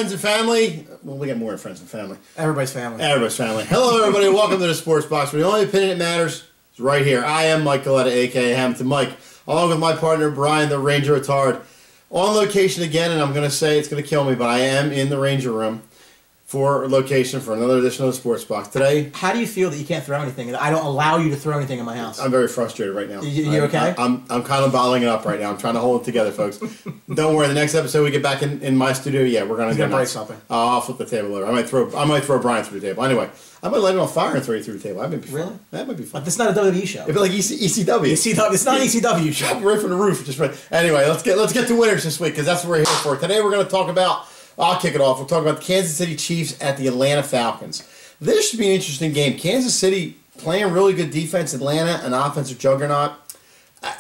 friends and family. Well, we got more friends and family. Everybody's family. Everybody's family. Hello, everybody. Welcome to the Sports Box, where the only opinion that matters is right here. I am Mike Coletta, a.k.a. Hammonton Mike, along with my partner, Brian, the Ranger Attard. On location again, and I'm going to say it's going to kill me, but I am in the Ranger room for location for another edition of the Sports Box. Today... How do you feel that you can't throw anything? I don't allow you to throw anything in my house. I'm very frustrated right now. You okay? I'm kind of bottling it up right now. I'm trying to hold it together, folks. Don't worry. The next episode we get back in my studio, yeah, we're going to break something. I'll flip the table over. I might throw Brian through the table. Anyway, I might light it on fire and throw you through the table. That might be fun. Really? That might be fun. But this is not a WWE show. It'd be like ECW. It's not an ECW show. Right from the roof. Just right. Anyway, let's get to winners this week because that's what we're here for. Today we're going to talk about. I'll kick it off. We'll talk about the Kansas City Chiefs at the Atlanta Falcons. This should be an interesting game. Kansas City playing really good defense. Atlanta, an offensive juggernaut.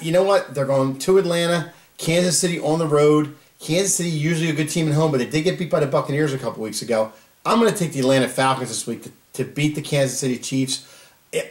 You know what? They're going to Atlanta. Kansas City on the road. Kansas City usually a good team at home, but they did get beat by the Buccaneers a couple weeks ago. I'm going to take the Atlanta Falcons this week to beat the Kansas City Chiefs.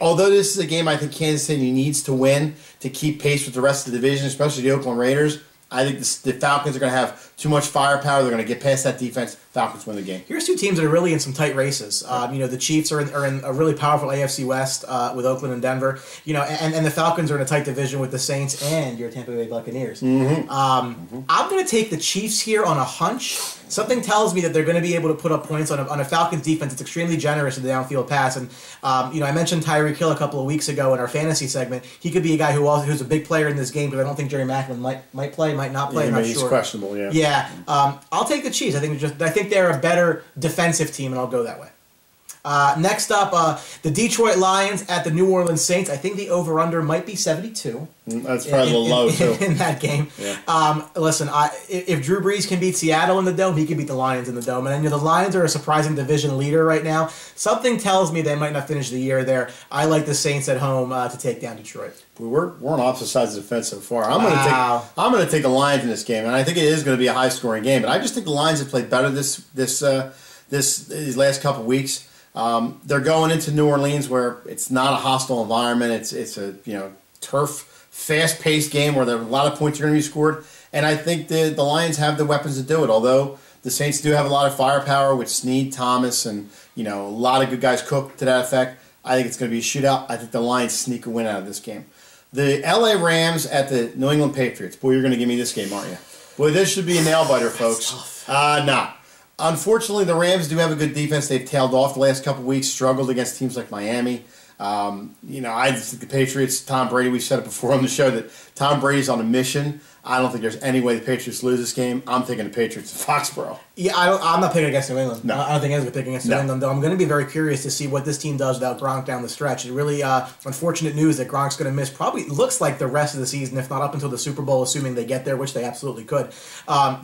Although this is a game I think Kansas City needs to win to keep pace with the rest of the division, especially the Oakland Raiders, I think the Falcons are going to have too much firepower. They're going to get past that defense. Falcons win the game. Here's two teams that are really in some tight races. The Chiefs are in a really powerful AFC West with Oakland and Denver. And the Falcons are in a tight division with the Saints and your Tampa Bay Buccaneers. I'm going to take the Chiefs here on a hunch. Something tells me that they're going to be able to put up points on a Falcons defense that's extremely generous in the downfield pass. And I mentioned Tyreek Hill a couple of weeks ago in our fantasy segment. He could be a guy who's a big player in this game, but I don't think Jerry Maclin might play, might not play. Yeah, I'm not he's sure. questionable. Yeah. Yeah. I'll take the Chiefs. I think they're a better defensive team, and I'll go that way. Next up, the Detroit Lions at the New Orleans Saints. I think the over-under might be 72. That's probably a little low, too. In that game. Yeah. Listen, if Drew Brees can beat Seattle in the Dome, he can beat the Lions in the Dome. And the Lions are a surprising division leader right now. Something tells me they might not finish the year there. I like the Saints at home to take down Detroit. We're on opposite sides of the fence so far. I'm going to take the Lions in this game, and I think it is going to be a high-scoring game. But I just think the Lions have played better these last couple weeks. They're going into New Orleans where it's not a hostile environment. It's a turf, fast-paced game where there are a lot of points are going to be scored. And I think the Lions have the weapons to do it. Although the Saints do have a lot of firepower with Snead, Thomas, and a lot of good guys cooked to that effect. I think it's going to be a shootout. I think the Lions sneak a win out of this game. The LA Rams at the New England Patriots. Boy, you're going to give me this game, aren't you? Boy, this should be a nail-biter, folks. Nah. Unfortunately, the Rams do have a good defense. They've tailed off the last couple weeks, struggled against teams like Miami. I just think the Patriots, Tom Brady, we've said it before on the show that Tom Brady's on a mission. I don't think there's any way the Patriots lose this game. I'm taking the Patriots in Foxborough. Yeah, I'm not picking against New England. No. I don't think anyone's going to pick against New England, though. I'm going to be very curious to see what this team does without Gronk down the stretch. It really unfortunate news that Gronk's going to miss probably looks like the rest of the season, if not up until the Super Bowl, assuming they get there, which they absolutely could.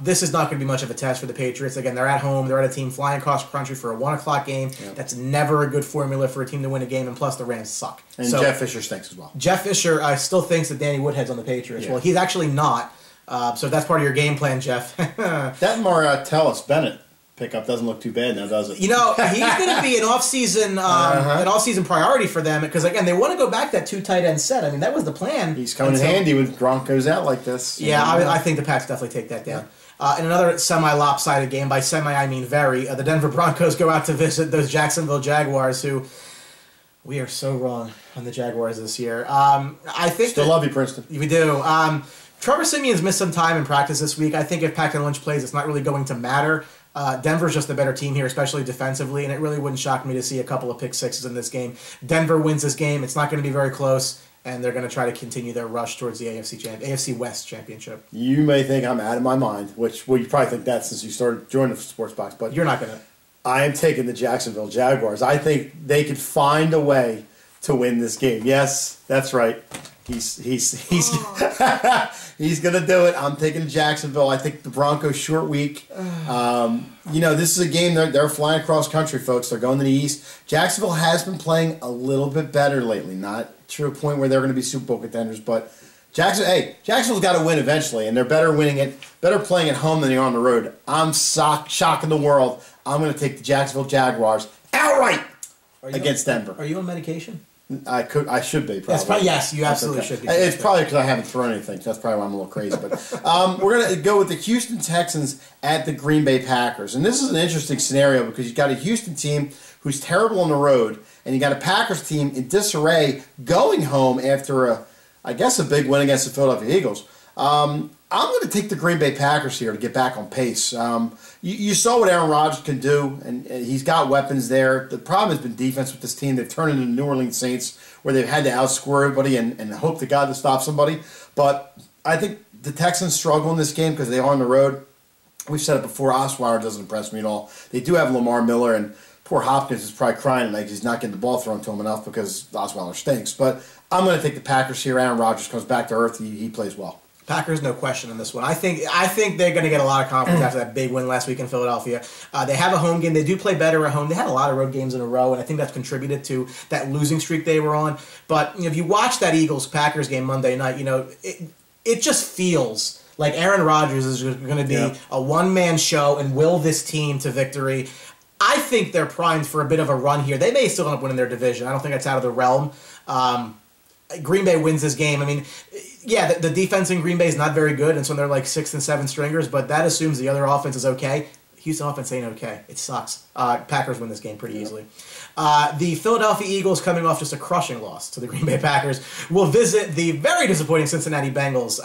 This is not going to be much of a test for the Patriots. Again, they're at home. They're at a team flying across country for a 1 o'clock game. Yeah. That's never a good formula for a team to win a game, and plus the Rams suck. And so, Jeff Fisher stinks as well. Jeff Fisher still thinks that Danny Woodhead's on the Patriots. Yeah. Well, he's actually not. So that's part of your game plan, Jeff. That Martellus Bennett pickup doesn't look too bad now, does it? He's going to be an off-season priority for them because, again, they want to go back to that 2 tight end set. I mean, that was the plan. He's coming in handy when Gronk goes out like this. Yeah, I think the Pats definitely take that down. In another semi-lopsided game, by semi I mean very, the Denver Broncos go out to visit those Jacksonville Jaguars who... We are so wrong on the Jaguars this year. I think still love you, Princeton. We do. Trevor Siemien's missed some time in practice this week. I think if Paxton Lynch plays, it's not really going to matter. Denver's just the better team here, especially defensively, and it really wouldn't shock me to see a couple of pick sixes in this game. Denver wins this game. It's not going to be very close, and they're going to try to continue their rush towards the AFC West championship. You may think I'm out of my mind, you probably think that since you started joining the Sports Box, but you're not going to. I am taking the Jacksonville Jaguars. I think they could find a way to win this game. Yes, that's right. He's he's going to do it. I'm taking Jacksonville. I think the Broncos short week. This is a game they're flying across country, folks. They're going to the East. Jacksonville has been playing a little bit better lately. Not to a point where they're going to be Super Bowl contenders, but Jacksonville's got to win eventually, and they're better playing at home than they are on the road. I'm shocking the world. I'm going to take the Jacksonville Jaguars outright against Denver. Are you on medication? I should be probably. Yes, you absolutely should be. It's probably because I haven't thrown anything. So that's probably why I'm a little crazy. But we're gonna go with the Houston Texans at the Green Bay Packers, and this is an interesting scenario because you've got a Houston team who's terrible on the road, and you got a Packers team in disarray going home after a big win against the Philadelphia Eagles. I'm going to take the Green Bay Packers here to get back on pace. You saw what Aaron Rodgers can do, and he's got weapons there. The problem has been defense with this team. They've turned into the New Orleans Saints, where they've had to outscore everybody and hope to God to stop somebody. But I think the Texans struggle in this game because they are on the road. We've said it before, Osweiler doesn't impress me at all. They do have Lamar Miller, and poor Hopkins is probably crying like he's not getting the ball thrown to him enough because Osweiler stinks. But I'm going to take the Packers here. Aaron Rodgers comes back to earth. He plays well. Packers, no question in this one. I think they're going to get a lot of confidence after that big win last week in Philadelphia. They have a home game. They do play better at home. They had a lot of road games in a row, and I think that's contributed to that losing streak they were on. But if you watch that Eagles-Packers game Monday night, it just feels like Aaron Rodgers is going to be a one-man show and will this team to victory. I think they're primed for a bit of a run here. They may still end up winning their division. I don't think that's out of the realm. Green Bay wins this game. I mean, yeah, the defense in Green Bay is not very good, and so they're like 6th and 7th stringers, but that assumes the other offense is okay. Houston offense ain't okay. It sucks. Packers win this game pretty easily. The Philadelphia Eagles, coming off just a crushing loss to the Green Bay Packers, will visit the very disappointing Cincinnati Bengals.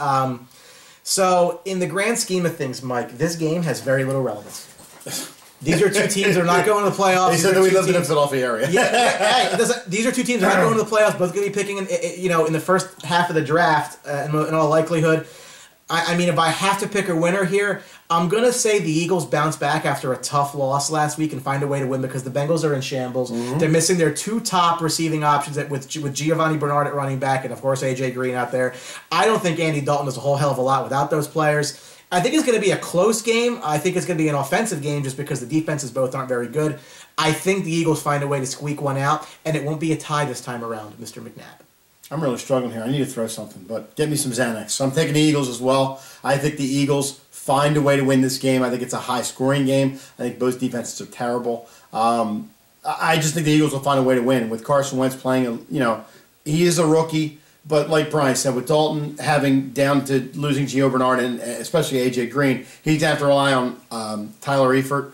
So in the grand scheme of things, Mike, this game has very little relevance. These are two teams that are not going to the playoffs. They said that we lived in the Philadelphia area. These are two teams that are not going to the playoffs. Both going to be picking, in the first half of the draft, in all likelihood. I mean, if I have to pick a winner here, I'm going to say the Eagles bounce back after a tough loss last week and find a way to win because the Bengals are in shambles. Mm-hmm. They're missing their two top receiving options with Giovanni Bernard at running back and, of course, A.J. Green out there. I don't think Andy Dalton does a whole hell of a lot without those players. I think it's going to be a close game. I think it's going to be an offensive game just because the defenses both aren't very good. I think the Eagles find a way to squeak one out, and it won't be a tie this time around, Mr. McNabb. I'm really struggling here. I need to throw something, but get me some Xanax. So I'm taking the Eagles as well. I think the Eagles find a way to win this game. I think it's a high-scoring game. I think both defenses are terrible. I just think the Eagles will find a way to win. With Carson Wentz playing, he is a rookie. But like Brian said, with Dalton having down to losing Gio Bernard and especially A.J. Green, he's going to have to rely on Tyler Eifert.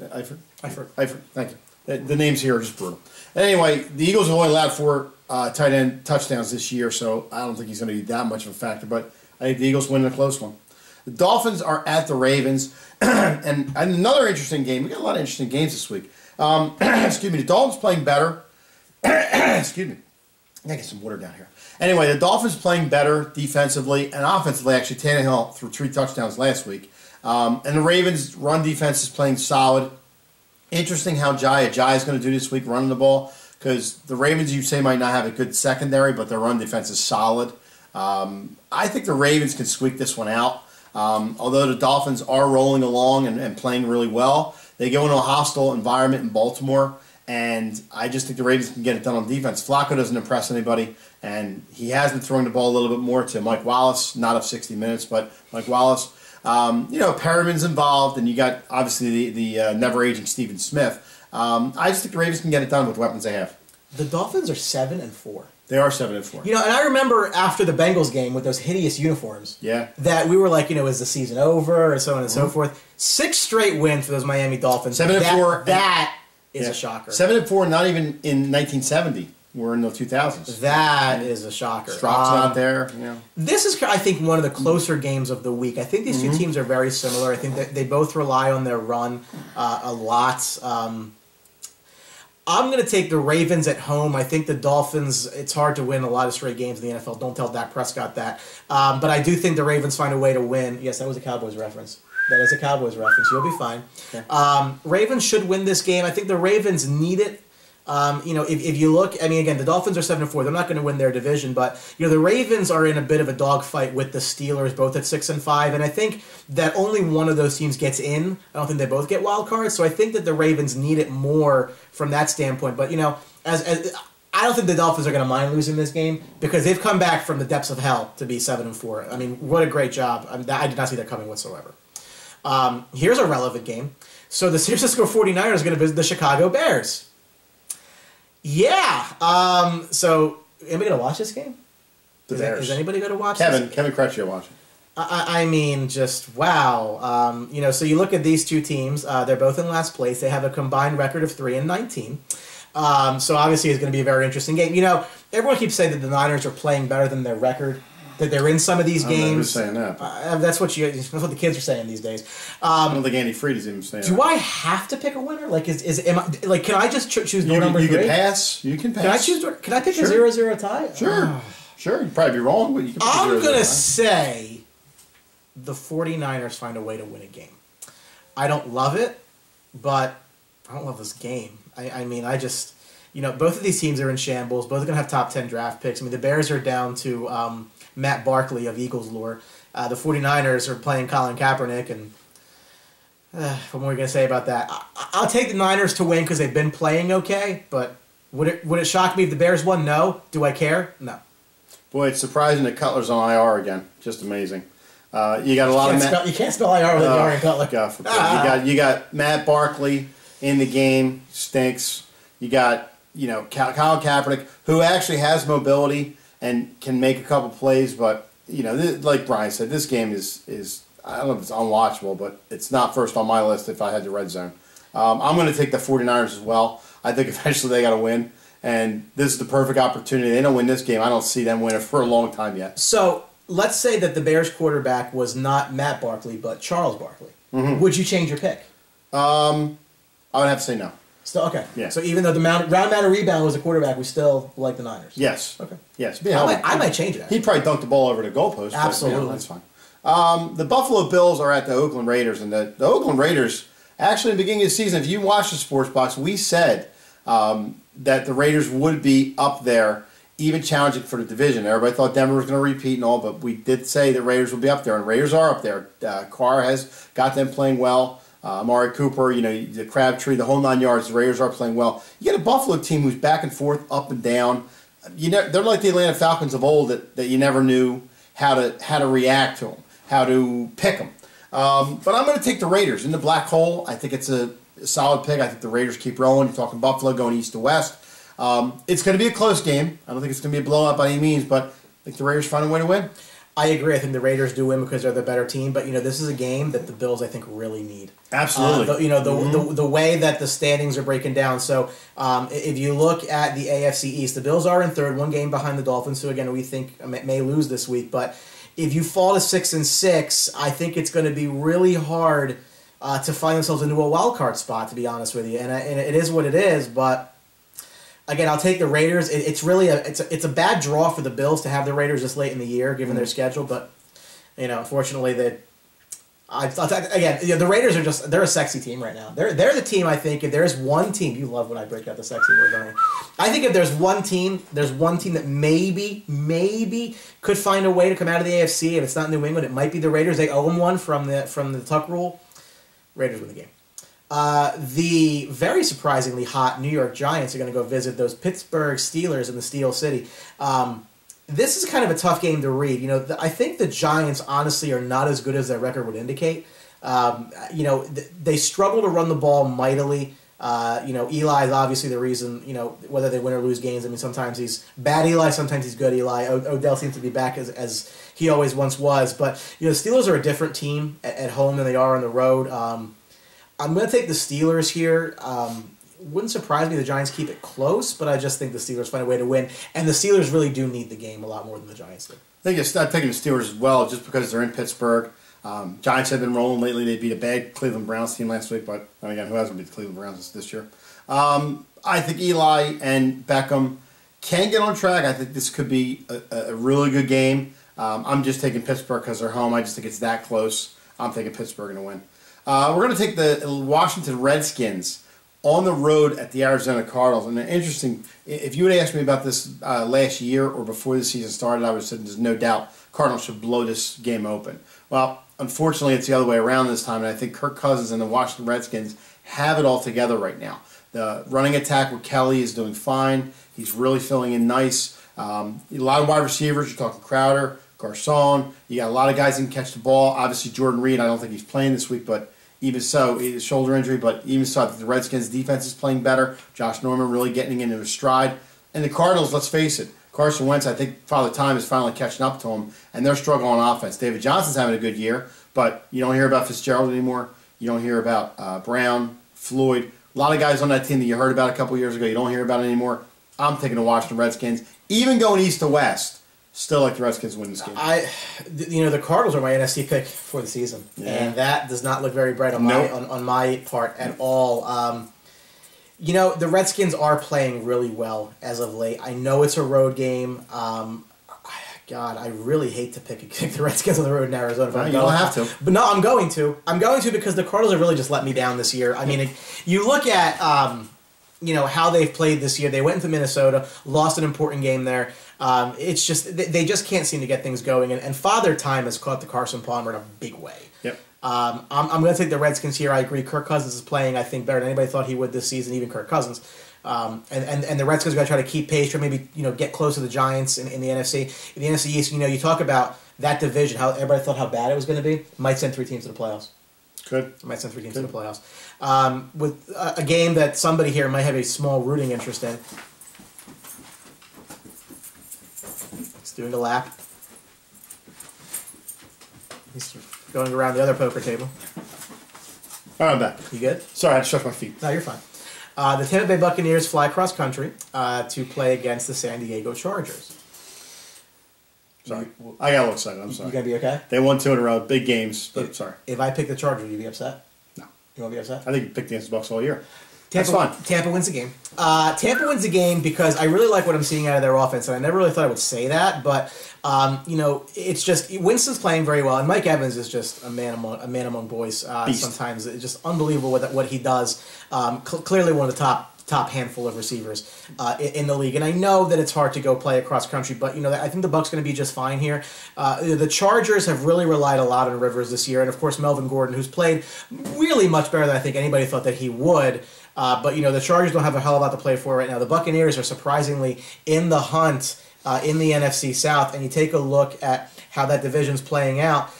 Eifert, thank you. The names here are just brutal. Anyway, the Eagles have only allowed 4 tight end touchdowns this year, so I don't think he's going to be that much of a factor. But I think the Eagles win in a close one. The Dolphins are at the Ravens. And another interesting game. We got a lot of interesting games this week. Excuse me. The Dolphins playing better. Excuse me. I gotta get some water down here. Anyway, the Dolphins playing better defensively and offensively. Actually, Tannehill threw 3 touchdowns last week. And the Ravens' run defense is playing solid. Interesting how Jai is going to do this week running the ball because the Ravens, you say, might not have a good secondary, but their run defense is solid. I think the Ravens can squeak this one out. Although the Dolphins are rolling along and playing really well, they go into a hostile environment in Baltimore. And I just think the Ravens can get it done on defense. Flacco doesn't impress anybody, and he has been throwing the ball a little bit more to Mike Wallace, not of 60 Minutes, but Mike Wallace. Perriman's involved, and you got, obviously, the never-aging Stephen Smith. I just think the Ravens can get it done with the weapons they have. The Dolphins are 7-4. They are 7-4. And I remember after the Bengals game with those hideous uniforms, that we were like, is the season over, or so on and so forth. 6 straight wins for those Miami Dolphins. 7-4. That is a shocker. 7-4, not even in 1970. We're in the 2000s. That is a shocker. Strock's not there. This is, I think, one of the closer games of the week. I think these two teams are very similar. I think that they both rely on their run a lot. I'm going to take the Ravens at home. I think the Dolphins, it's hard to win a lot of straight games in the NFL. Don't tell Dak Prescott that. But I do think the Ravens find a way to win. Yes, that was a Cowboys reference. That is a Cowboys reference. You'll be fine. Okay. Ravens should win this game. I think the Ravens need it. If you look, again, the Dolphins are 7-4. They're not going to win their division, but the Ravens are in a bit of a dogfight with the Steelers, both at 6-5, and I think that only one of those teams gets in. I don't think they both get wild cards, so I think that the Ravens need it more from that standpoint. But as I don't think the Dolphins are going to mind losing this game because they've come back from the depths of hell to be 7-4. What a great job! I did not see that coming whatsoever. Here's a relevant game. So the San Francisco 49ers are going to visit the Chicago Bears. Yeah. So, anybody going to watch this game? Is anybody going to watch this? Kevin Crutch will watch it. I mean, just wow. So you look at these two teams. They're both in last place. They have a combined record of 3-19. So obviously it's going to be a very interesting game. Everyone keeps saying that the Niners are playing better than their record, that they're in some of these games. Who's saying that? That's what the kids are saying these days. I don't think Andy Fried is even saying that. Do I have to pick a winner? Like, can I just choose door number 3? You can pass. You can pass. Can I pick a 0-0 tie? Sure. Sure. You'd probably be wrong, but you can pick I'm going to say the 49ers find a way to win a game. I don't love it, but I don't love this game. I mean, both of these teams are in shambles. Both are going to have top 10 draft picks. I mean, the Bears are down to Matt Barkley of Eagles lore. The 49ers are playing Colin Kaepernick, and what more are you going to say about that? I'll take the Niners to win because they've been playing okay, but would it shock me if the Bears won? No. Do I care? No. Boy, it's surprising that Cutler's on IR again. Just amazing. You got a lot of you can't spell IR with Aaron Cutler. God forbid. You got Matt Barkley in the game, stinks. You got Colin Kaepernick, who actually has mobility and can make a couple plays, but like Brian said, this game is I don't know if it's unwatchable, but it's not first on my list if I had the red zone. I'm going to take the 49ers as well. I think eventually they got to win, and this is the perfect opportunity. They don't win this game, I don't see them winning for a long time yet. So let's say that the Bears quarterback was not Matt Barkley, but Charles Barkley. Mm-hmm. Would you change your pick? I would have to say no. Still okay. Yeah. So even though the round amount of rebound was a quarterback, we still like the Niners. Yes. Okay. Yes. I might change it. He'd probably dunk the ball over the goalpost. Absolutely. But, that's fine. The Buffalo Bills are at the Oakland Raiders, and the Oakland Raiders, actually in the beginning of the season, if you watch the Sports Box, we said that the Raiders would be up there, even challenging for the division. Everybody thought Denver was going to repeat and all, but we did say the Raiders would be up there, and Raiders are up there. Carr has got them playing well. Amari Cooper, the Crabtree, the whole 9 yards. The Raiders are playing well. You get a Buffalo team who's back and forth, up and down. They're like the Atlanta Falcons of old that you never knew how to react to them, how to pick them. But I'm going to take the Raiders in the black hole. I think it's a solid pick. I think the Raiders keep rolling. You're talking Buffalo going east to west. It's going to be a close game. I don't think it's going to be a blowout by any means, but I think the Raiders find a way to win. I agree. I think the Raiders do win because they're the better team. But this is a game that the Bills, I think, really need. Absolutely. The way that the standings are breaking down. So if you look at the AFC East, the Bills are in third, one game behind the Dolphins, who again we think may lose this week. But if you fall to 6-6, I think it's going to be really hard to find themselves into a wild card spot. To be honest with you, and it is what it is, but. Again, I'll take the Raiders. It's really it's a bad draw for the Bills to have the Raiders this late in the year, given their schedule. But unfortunately, the Raiders they're a sexy team right now. They're the team I think if there's one team you love when I break out the sexy word, don't you? I think if there's one team that maybe could find a way to come out of the AFC. If it's not New England, it might be the Raiders. They owe them one from the Tuck rule. Raiders win the game. The very surprisingly hot New York Giants are going to go visit those Pittsburgh Steelers in the Steel City. This is kind of a tough game to read. I think the Giants honestly are not as good as their record would indicate. They struggle to run the ball mightily. Eli is obviously the reason, whether they win or lose games. I mean, sometimes he's bad Eli, sometimes he's good Eli. Odell seems to be back as he always once was. But, the Steelers are a different team at home than they are on the road. I'm going to take the Steelers here. Wouldn't surprise me if the Giants keep it close, but I just think the Steelers find a way to win. And the Steelers really do need the game a lot more than the Giants do. I think it's not taking the Steelers as well just because they're in Pittsburgh. Giants have been rolling lately. They beat a bad Cleveland Browns team last week, but again, who hasn't beat the Cleveland Browns this year? I think Eli and Beckham can get on track. I think this could be a really good game. I'm just taking Pittsburgh because they're home. I just think it's that close. I'm taking Pittsburgh to win. We're going to take the Washington Redskins on the road at the Arizona Cardinals. And interesting, if you would ask me about this last year or before the season started, I would have said there's no doubt Cardinals should blow this game open. Well, unfortunately, it's the other way around this time, and I think Kirk Cousins and the Washington Redskins have it all together right now. The running attack with Kelly is doing fine. He's really filling in nice. A lot of wide receivers. You're talking Crowder, Garcon. You got a lot of guys who can catch the ball. Obviously, Jordan Reed, I don't think he's playing this week, but even so, his shoulder injury, but even so, I think the Redskins' defense is playing better. Josh Norman really getting into his stride. And the Cardinals, let's face it, Carson Wentz, I think Father Time is finally catching up to him, and they're struggling on offense. David Johnson's having a good year, but you don't hear about Fitzgerald anymore. You don't hear about Brown, Floyd. A lot of guys on that team that you heard about a couple years ago, you don't hear about anymore. I'm taking the Washington Redskins. Even going east to west, still like the Redskins to win this game. The Cardinals are my NFC pick for the season, and that does not look very bright on my part at all. The Redskins are playing really well as of late. I know it's a road game. God, I really hate to pick the Redskins on the road in Arizona. You don't have to. But no, I'm going to. I'm going to because the Cardinals have really just let me down this year. I mean, you look at how they've played this year. They went into Minnesota, lost an important game there. It's just they just can't seem to get things going. And Father Time has caught the Carson Palmer in a big way. Yep. I'm going to take the Redskins here. I agree. Kirk Cousins is playing, I think, better than anybody thought he would this season, even Kirk Cousins. And the Redskins are going to try to keep pace or maybe get close to the Giants in the NFC. In the NFC East, you talk about that division, how everybody thought how bad it was going to be. Might send 3 teams to the playoffs. Might send 3 teams to the playoffs. With a game that somebody here might have a small rooting interest in. It's doing a lap. He's going around the other poker table. All right, I'm back. You good? Sorry, I had to stretch my feet. No, you're fine. The Tampa Bay Buccaneers fly cross country to play against the San Diego Chargers. Sorry. I got a little excited. I'm sorry. You going to be okay? They won 2 in a row. Big games, but sorry. If I pick the Chargers, will you be upset? No. You won't be upset? I think you picked against the Bucs all year. That's fine. Tampa wins the game. Tampa wins the game because I really like what I'm seeing out of their offense, and I never really thought I would say that, but it's just Winston's playing very well, and Mike Evans is just a man among boys. Sometimes it's just unbelievable what he does. Clearly one of the top handful of receivers in the league, and I know that it's hard to go play across country, but I think the Bucs going to be just fine here. The Chargers have really relied a lot on Rivers this year, and of course Melvin Gordon, who's played really much better than I think anybody thought that he would. But the Chargers don't have a hell of a lot to play for right now. The Buccaneers are surprisingly in the hunt in the NFC South, and you take a look at how that division's playing out.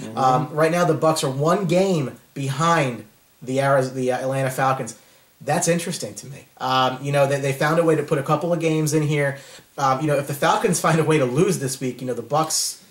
Right now, the Bucs are 1 game behind the Atlanta Falcons. That's interesting to me. They found a way to put a couple of games in here. If the Falcons find a way to lose this week, the Bucs.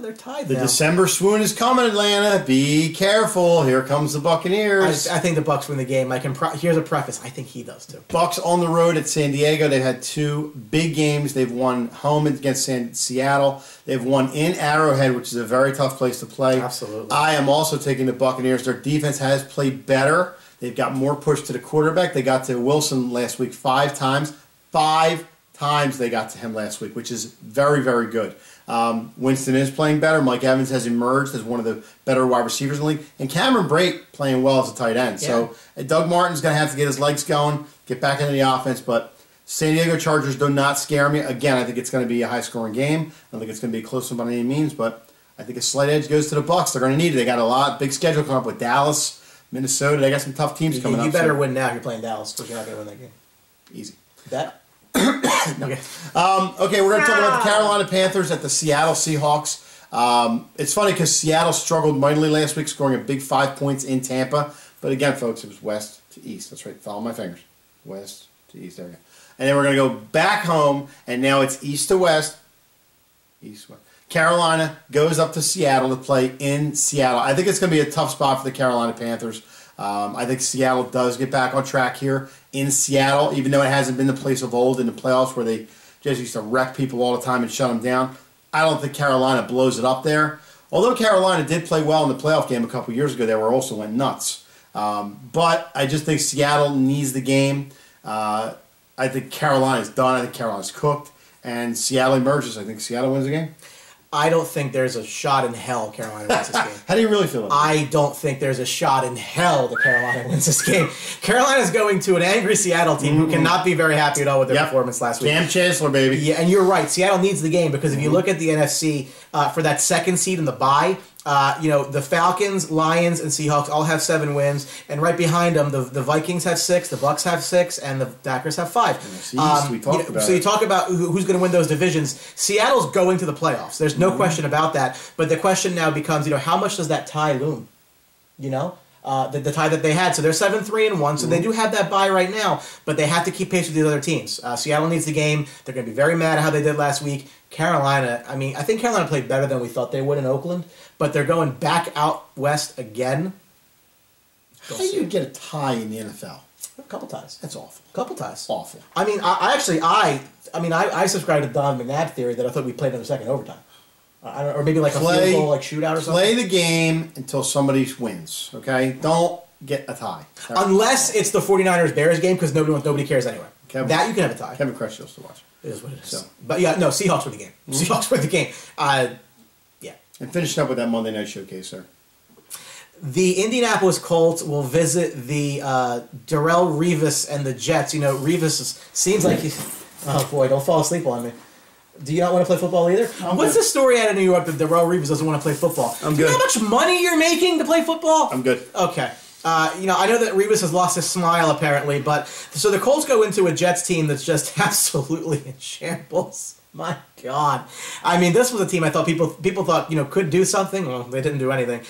They're tied The now. December swoon is coming, Atlanta. Be careful. Here comes the Buccaneers. I think the Bucs win the game. Here's a preface. I think he does too. Bucs on the road at San Diego. They've had 2 big games. They've won home against Seattle. They've won in Arrowhead, which is a very tough place to play. Absolutely. I am also taking the Buccaneers. Their defense has played better. They've got more push to the quarterback. They got to Wilson last week 5 times. 5 times they got to him last week, which is very, very good. Winston is playing better. Mike Evans has emerged as one of the better wide receivers in the league. And Cameron Brate playing well as a tight end. Yeah. So Doug Martin's going to have to get his legs going, get back into the offense. But San Diego Chargers do not scare me. Again, I think it's going to be a high-scoring game. I don't think it's going to be a close one by any means. But I think a slight edge goes to the Bucs. They're going to need it. They got big schedule coming up with Dallas, Minnesota. They got some tough teams coming up. You better win now if you're playing Dallas, because you're not going to win that game. Easy. That? Okay. Okay, we're going to talk about the Carolina Panthers at the Seattle Seahawks. It's funny because Seattle struggled mightily last week, scoring a big 5 points in Tampa. But again, folks, it was west to east. That's right. Follow my fingers. West to east. There we go. And then we're going to go back home, and now it's east to west. East-west. Carolina goes up to Seattle to play in Seattle. I think it's going to be a tough spot for the Carolina Panthers. I think Seattle does get back on track here in Seattle, even though it hasn't been the place of old in the playoffs where they just used to wreck people all the time and shut them down. I don't think Carolina blows it up there. Although Carolina did play well in the playoff game a couple years ago, they also went nuts. But I just think Seattle needs the game. I think Carolina's done. I think Carolina's cooked. And Seattle emerges. I think Seattle wins the game. I don't think there's a shot in hell Carolina wins this game. How do you really feel about it? I don't think there's a shot in hell that Carolina wins this game. Carolina's going to an angry Seattle team who cannot be very happy at all with their performance last week. Cam Chancellor, baby. Yeah, and you're right. Seattle needs the game because if you look at the NFC for that second seed in the bye, the Falcons, Lions, and Seahawks all have 7 wins, and right behind them, the Vikings have 6, the Bucks have 6, and the Packers have 5. So you talk about who's going to win those divisions. Seattle's going to the playoffs. There's no question about that. But the question now becomes, how much does that tie loom? the tie that they had. So they're 7-3-1. So they do have that bye right now, but they have to keep pace with the other teams. Seattle needs the game. They're going to be very mad at how they did last week. Carolina, I mean, I think Carolina played better than we thought they would in Oakland, but they're going back out west again. How do you get a tie in the NFL? A couple ties. That's awful. A couple ties. Awful. I mean, I subscribe to Don McNabb theory that I thought we played in the second overtime. I don't, or maybe like a field goal, like shootout or something. Play the game until somebody wins, okay? Don't get a tie. Unless it's the 49ers-Bears game, because nobody cares anyway. That you can have a tie. Kevin Crush used to watch. It is what it is. So. But yeah, no, Seahawks win the game. Seahawks win the game. Yeah. And finishing up with that Monday Night Showcase, sir. The Indianapolis Colts will visit the Darrelle Revis and the Jets. You know, Revis seems like he's... Oh, boy, don't fall asleep on me. Do you not want to play football either? What's the story out of New York that Darrelle Revis doesn't want to play football? I'm good. Do you know how much money you're making to play football? I'm good. Okay. You know, I know that Revis has lost his smile, apparently, but... So the Colts go into a Jets team that's just absolutely in shambles. My God. I mean, this was a team I thought people thought, you know, could do something. Well, they didn't do anything.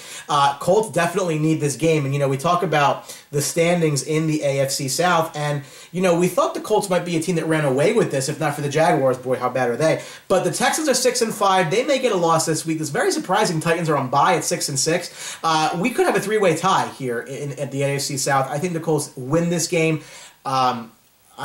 Colts definitely need this game. And, you know, we talk about the standings in the AFC South. And, you know, we thought the Colts might be a team that ran away with this, if not for the Jaguars. Boy, how bad are they? But the Texans are 6-5. They may get a loss this week. It's very surprising. Titans are on bye at 6-6. We could have a three-way tie here at the AFC South. I think the Colts win this game. I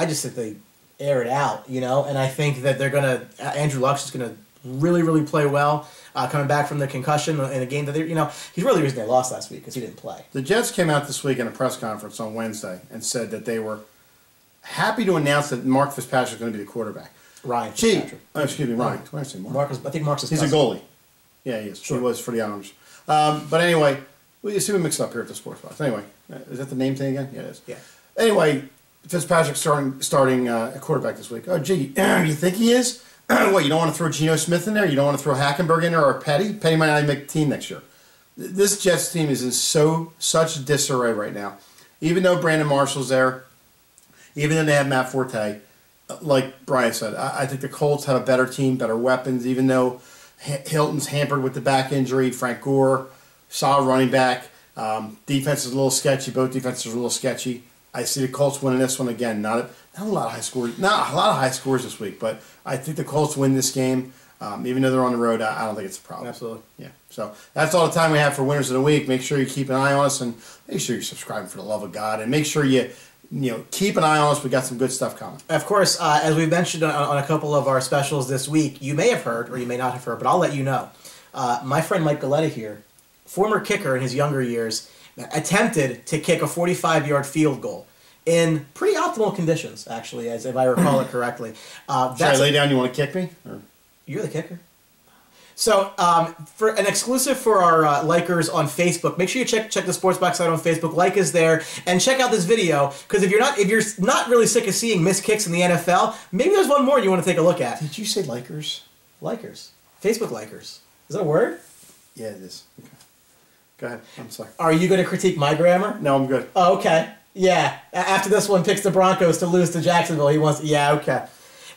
just think they air it out, you know, and I think that they're going to, Andrew Luck's is going to really, really play well, coming back from the concussion in a game that they're, you know, he's really the reason they lost last week because he didn't play. The Jets came out this week in a press conference on Wednesday and said that they were happy to announce that Mark Fitzpatrick is going to be the quarterback. Ryan Fitzpatrick. Excuse me, Ryan. Why did I say Mark? I think Mark's his He's cousin. a goalie. Yeah, he is. Sure. He was for the Islanders. But anyway, you see we mixed up here at the sports box. Anyway, is that the name thing again? Yeah, it is. Yeah. Anyway, Fitzpatrick starting a quarterback this week. Oh, gee, you think he is? What, you don't want to throw Geno Smith in there? You don't want to throw Hackenberg in there or Petty? Petty might not even make the team next year. This Jets team is in such disarray right now. Even though Brandon Marshall's there, even though they have Matt Forte, like Brian said, I think the Colts have a better team, better weapons, even though Hilton's hampered with the back injury, Frank Gore, solid running back. Defense is a little sketchy. Both defenses are a little sketchy. I see the Colts winning this one again. Not a lot of high scores. Not a lot of high scores this week, but I think the Colts win this game. Even though they're on the road, I don't think it's a problem. Absolutely. Yeah. So that's all the time we have for Winners of the Week. Make sure you keep an eye on us and make sure you're subscribing for the love of God, and make sure you keep an eye on us. We got some good stuff coming. Of course, as we've mentioned on a couple of our specials this week, you may have heard or you may not have heard, but I'll let you know. My friend Mike Galetta here, former kicker in his younger years, attempted to kick a 45-yard field goal in pretty optimal conditions, actually, as if I recall it correctly. Should I lay down? You want to kick me? Or? You're the kicker. So, for an exclusive for our likers on Facebook, make sure you check the Sports Box out on Facebook. Like us there, and check out this video, because if you're not really sick of seeing missed kicks in the NFL, maybe there's one more you want to take a look at. Did you say likers? Likers. Facebook likers. Is that a word? Yeah, it is. Okay. Go ahead. I'm sorry. Are you going to critique my grammar? No, I'm good. Oh, okay. Yeah. After this one picks the Broncos to lose to Jacksonville, he wants... Yeah, okay.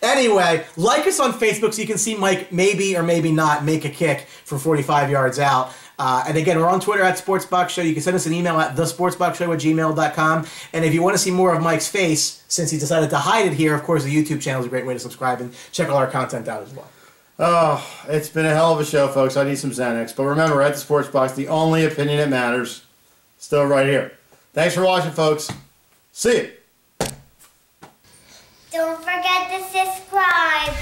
Anyway, like us on Facebook so you can see Mike maybe or maybe not make a kick from 45 yards out. And again, we're on Twitter at SportsBoxShow. You can send us an email at thesportsboxshow@gmail.com. And if you want to see more of Mike's face, since he decided to hide it here, of course, the YouTube channel is a great way to subscribe and check all our content out as well. Oh, it's been a hell of a show, folks. I need some Xanax. But remember, at the Sports Box, the only opinion that matters, still right here. Thanks for watching, folks. See you. Don't forget to subscribe.